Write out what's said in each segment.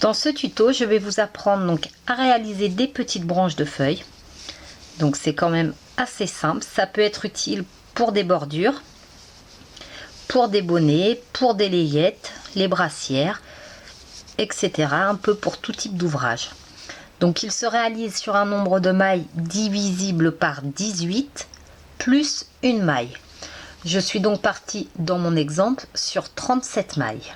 Dans ce tuto, je vais vous apprendre donc à réaliser des petites branches de feuilles. Donc c'est quand même assez simple, ça peut être utile pour des bordures, pour des bonnets, pour des layettes, les brassières, etc. Un peu pour tout type d'ouvrage. Donc il se réalise sur un nombre de mailles divisible par 18 plus une maille. Je suis donc partie dans mon exemple sur 37 mailles.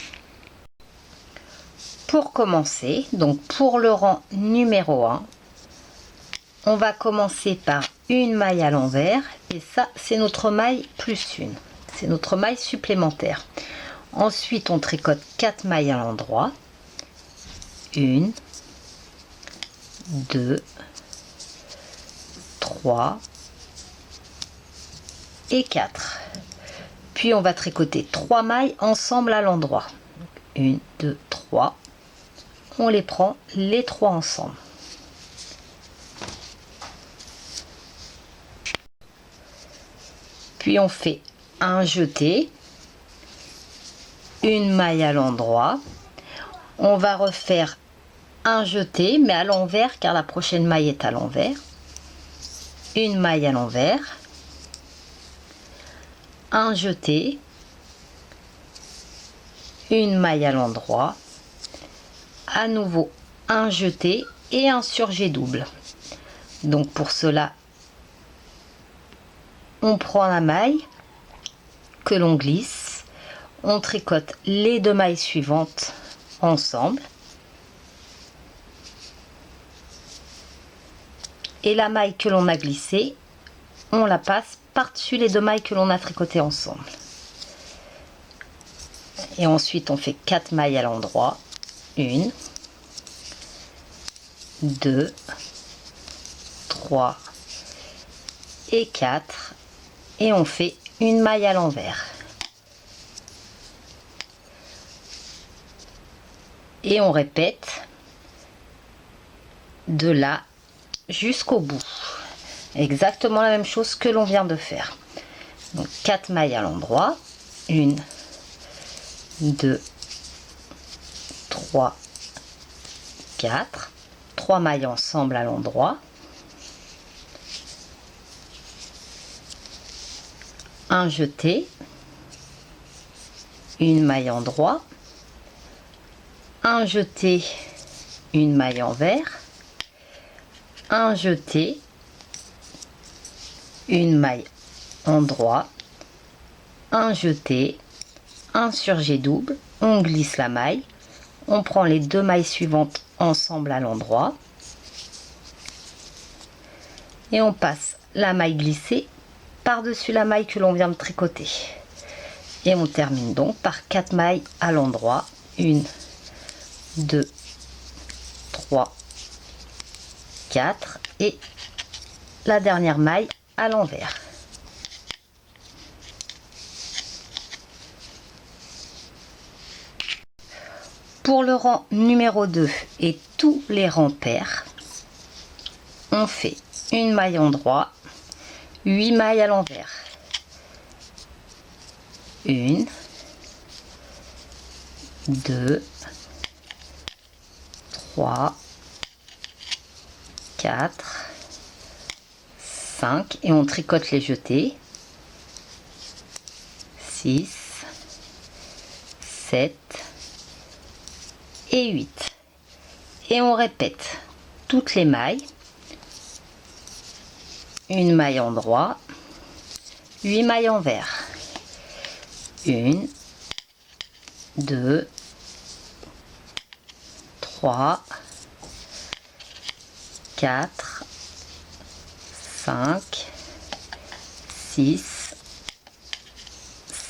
Pour commencer, donc pour le rang numéro 1, on va commencer par une maille à l'envers et ça c'est notre maille plus une, c'est notre maille supplémentaire. Ensuite on tricote 4 mailles à l'endroit, 1, 2, 3 et 4. Puis on va tricoter 3 mailles ensemble à l'endroit, 1, 2, 3. On les prend les 3 ensemble. Puis on fait un jeté, une maille à l'endroit. On va refaire un jeté mais à l'envers car la prochaine maille est à l'envers. Une maille à l'envers, un jeté, une maille à l'endroit, à nouveau un jeté et un surjet double. Donc pour cela on prend la maille que l'on glisse, on tricote les 2 mailles suivantes ensemble et la maille que l'on a glissée on la passe par-dessus les 2 mailles que l'on a tricotées ensemble et ensuite on fait 4 mailles à l'endroit, 1, 2, 3 et 4 et on fait une maille à l'envers et on répète de là jusqu'au bout, exactement la même chose que l'on vient de faire. Donc 4 mailles à l'endroit, 1, 2, 3, 4, 3 mailles ensemble à l'endroit, un jeté, une maille endroit, un jeté, une maille envers, un jeté, une maille endroit, un jeté, un surjet double, on glisse la maille, on prend les 2 mailles suivantes ensemble à l'endroit et on passe la maille glissée par-dessus la maille que l'on vient de tricoter et on termine donc par 4 mailles à l'endroit, 1, 2, 3, 4 et la dernière maille à l'envers. Pour le rang numéro 2 et tous les rangs pairs, on fait une maille endroit, 8 mailles à l'envers, 1, 2, 3, 4, 5 et on tricote les jetés, 6, 7 et 8 et on répète toutes les mailles, une maille endroit, 8 mailles envers, 1, 2, 3, 4, 5, 6,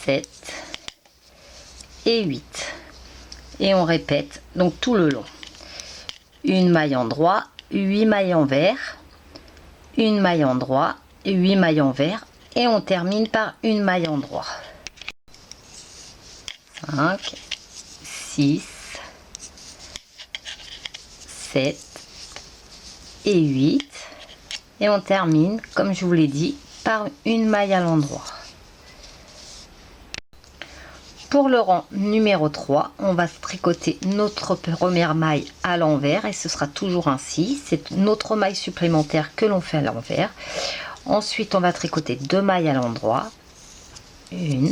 7 et 8 et on répète donc tout le long, une maille endroit, 8 mailles envers, une maille endroit, 8 mailles envers et on termine par une maille endroit. 5, 6, 7 et 8 et on termine comme je vous l'ai dit par une maille à l'endroit. Pour le rang numéro 3, on va tricoter notre première maille à l'envers et ce sera toujours ainsi. C'est notre maille supplémentaire que l'on fait à l'envers. Ensuite, on va tricoter 2 mailles à l'endroit, 1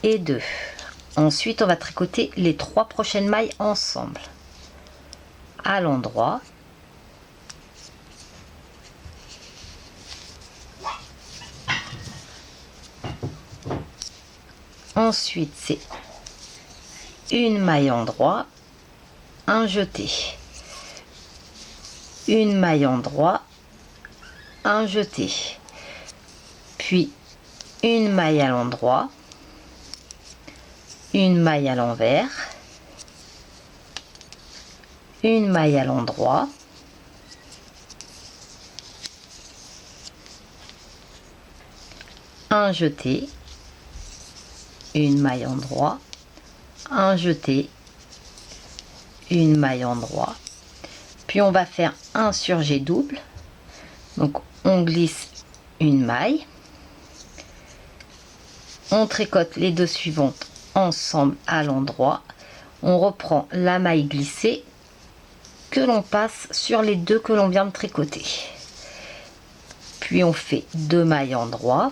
et 2. Ensuite, on va tricoter les 3 prochaines mailles ensemble à l'endroit. Ensuite, c'est une maille endroit, un jeté, une maille endroit, un jeté, puis une maille à l'endroit, une maille à l'envers, une maille à l'endroit, un jeté, une maille endroit, un jeté, une maille endroit, puis on va faire un surjet double. Donc on glisse une maille, on tricote les 2 suivantes ensemble à l'endroit, on reprend la maille glissée que l'on passe sur les 2 que l'on vient de tricoter, puis on fait 2 mailles endroit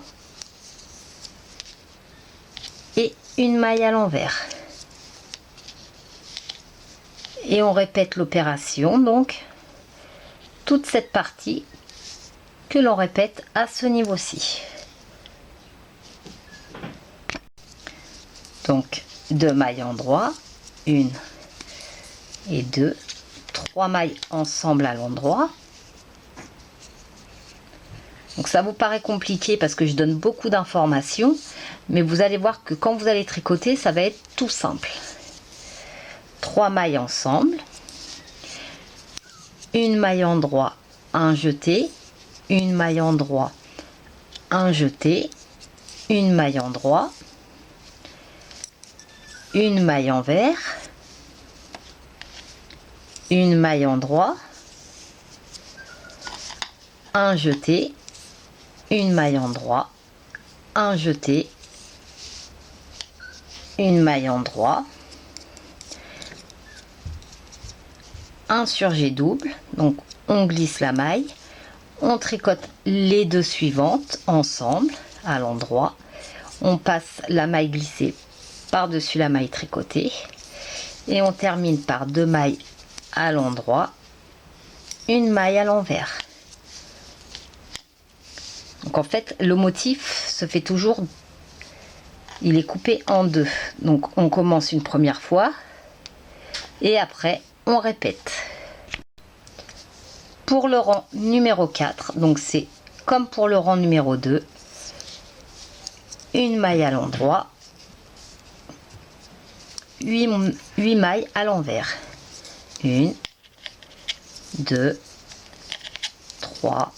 et une maille à l'envers et on répète l'opération, donc toute cette partie que l'on répète à ce niveau-ci. Donc 2 mailles endroit, 1 et 2, 3 mailles ensemble à l'endroit. Donc ça vous paraît compliqué parce que je donne beaucoup d'informations, mais vous allez voir que quand vous allez tricoter, ça va être tout simple. 3 mailles ensemble, une maille endroit, un jeté, une maille endroit, un jeté, une maille endroit, une maille envers, une maille endroit, un jeté, une maille endroit, un jeté, une maille endroit, un surjet double. Donc on glisse la maille, on tricote les 2 suivantes ensemble à l'endroit, on passe la maille glissée par-dessus la maille tricotée et on termine par 2 mailles à l'endroit, une maille à l'envers. Donc en fait le motif se fait toujours, il est coupé en 2, donc on commence une première fois et après on répète. Pour le rang numéro 4, donc c'est comme pour le rang numéro 2, une maille à l'endroit, 8 mailles à l'envers, 1, 2, 3,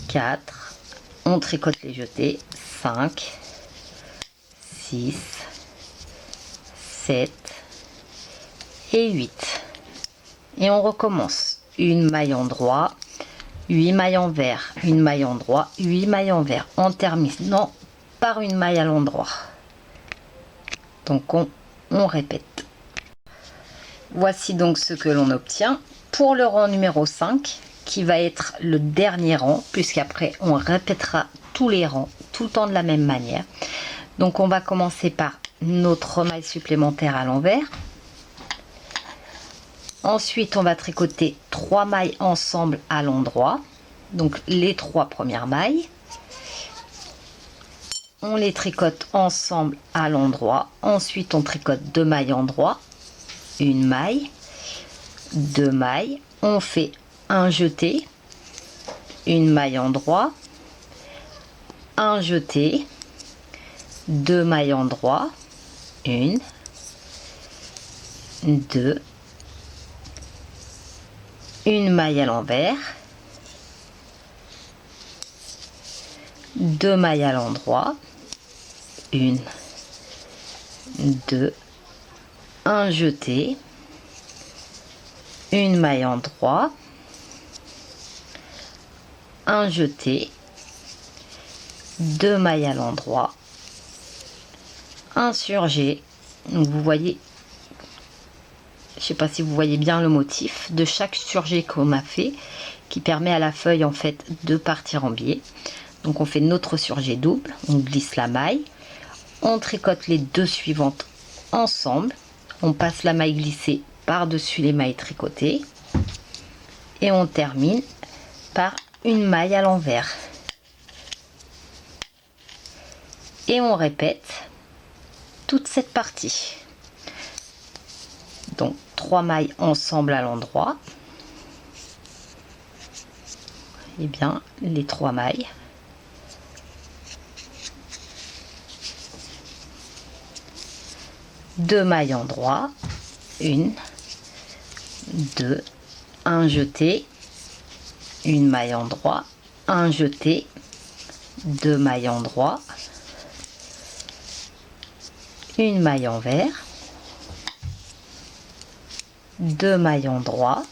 4, on tricote les jetés, 5, 6, 7 et 8. Et on recommence. Une maille endroit, 8 mailles envers, une maille endroit, 8 mailles envers, en terminant par une maille à l'endroit. Donc on répète. Voici donc ce que l'on obtient pour le rang numéro 5, qui va être le dernier rang, puisqu'après on répétera tous les rangs tout le temps de la même manière. Donc on va commencer par notre maille supplémentaire à l'envers. Ensuite, on va tricoter 3 mailles ensemble à l'endroit, donc les 3 premières mailles. On les tricote ensemble à l'endroit. Ensuite, on tricote 2 mailles endroit, une maille, 2 mailles. On fait un jeté, une maille endroit, un jeté, 2 mailles endroit, 1, 2, une maille à l'envers, 2 mailles à l'endroit, 1, 2, un jeté, une maille endroit, un jeté, 2 mailles à l'endroit, un surjet. Donc vous voyez, je sais pas si vous voyez bien le motif de chaque surjet qu'on a fait, qui permet à la feuille en fait de partir en biais. Donc on fait notre surjet double, on glisse la maille, on tricote les deux suivantes ensemble, on passe la maille glissée par-dessus les mailles tricotées et on termine par une maille à l'envers. Et on répète toute cette partie. Donc 3 mailles ensemble à l'endroit. Et bien les 3 mailles. Deux mailles endroit. 1, 2, un jeté, une maille endroit, un jeté, 2 mailles endroit, une maille envers, 2 mailles endroit,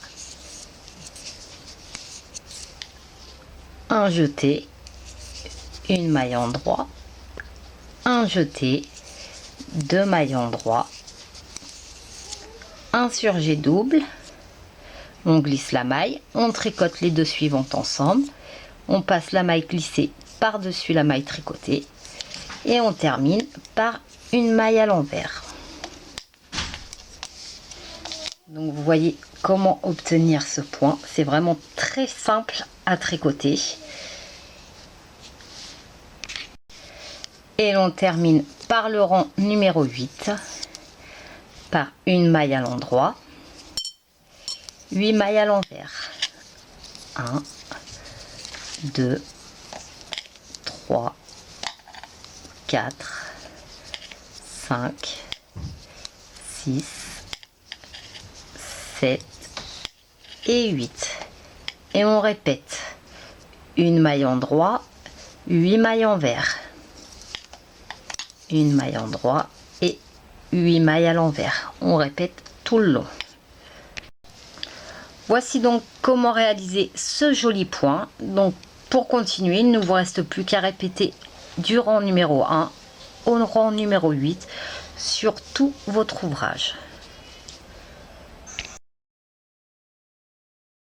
un jeté, une maille endroit, un jeté, 2 mailles endroit, un surjet double, on glisse la maille, on tricote les deux suivantes ensemble, on passe la maille glissée par-dessus la maille tricotée et on termine par une maille à l'envers. Donc vous voyez comment obtenir ce point, c'est vraiment très simple à tricoter. Et l'on termine par le rang numéro 8 par une maille à l'endroit, 8 mailles à l'envers, 1, 2, 3, 4, 5, 6, 7 et 8. Et on répète une maille endroit, 8 mailles envers, une maille endroit et 8 mailles à l'envers. On répète tout le long. Voici donc comment réaliser ce joli point. Donc pour continuer, il ne vous reste plus qu'à répéter du rang numéro 1 au rang numéro 8 sur tout votre ouvrage.